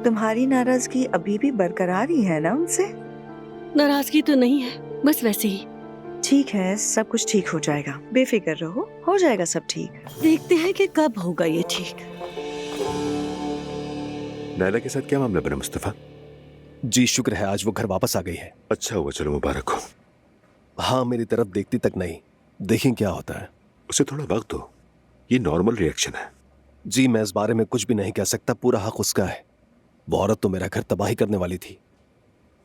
तुम्हारी नाराजगी अभी भी बरकरार ही है ना उनसे? नाराजगी तो नहीं है, बस वैसे ही। ठीक है, सब कुछ ठीक हो जाएगा, बेफिक्र रहो, हो जाएगा सब ठीक। देखते हैं कि कब होगा ये ठीक। नायला के साथ क्या मामला बना मुस्तफा? जी शुक्र है आज वो घर वापस आ गई है। अच्छा हुआ, चलो मुबारक हो। हाँ, मेरी तरफ देखती तक नहीं, देखें क्या होता है। उसे थोड़ा वक्त दो, ये नॉर्मल रिएक्शन है। जी मैं इस बारे में कुछ भी नहीं कह सकता, पूरा हक उसका है। वो औरत तो मेरा घर तबाही करने वाली थी।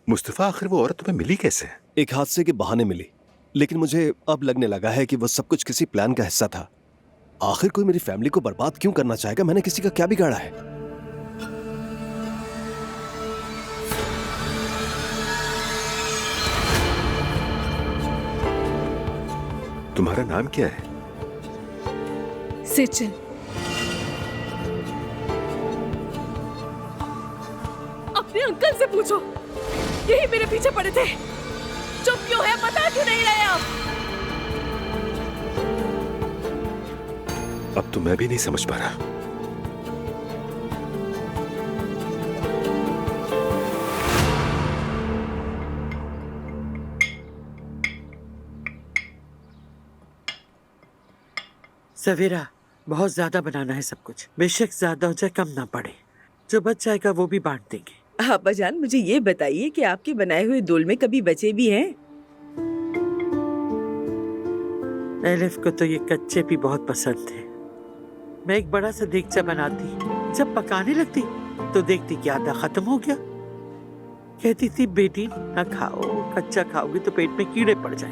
मुस्तफा, आखिर वो औरत तुम्हें मिली कैसे? एक हादसे के बहाने मिली, लेकिन मुझे अब लगने लगा है कि वो सब कुछ किसी प्लान का हिस्सा था। आखिर कोई मेरी फैमिली को बर्बाद क्यों करना चाहेगा? मैंने किसी का क्या बिगाड़ा है? तुम्हारा नाम क्या है? सेचन। अपने अंकल से पूछो, यही मेरे पीछे पड़े थे। चुप क्यों है, बता क्यों नहीं रहे आप? अब तो मैं भी नहीं समझ पा रहा। सवेरा, बहुत ज्यादा बनाना है सब कुछ, बेशक ज्यादा हो जाए कम ना पड़े। जो बच जाएगा वो भी बांट देंगे। अब्बाजान, मुझे ये बताइए कि आपके बनाए हुए दोल में कभी बचे भी हैं? एलिफ को तो ये कच्चे भी बहुत पसंद थे। मैं एक बड़ा सा देगचा बनाती, जब पकाने लगती तो देखती कि आधा खत्म हो गया। कहती थी बेटी ना खाओ, कच्चा खाओगे तो पेट में कीड़े पड़ जाएंगे।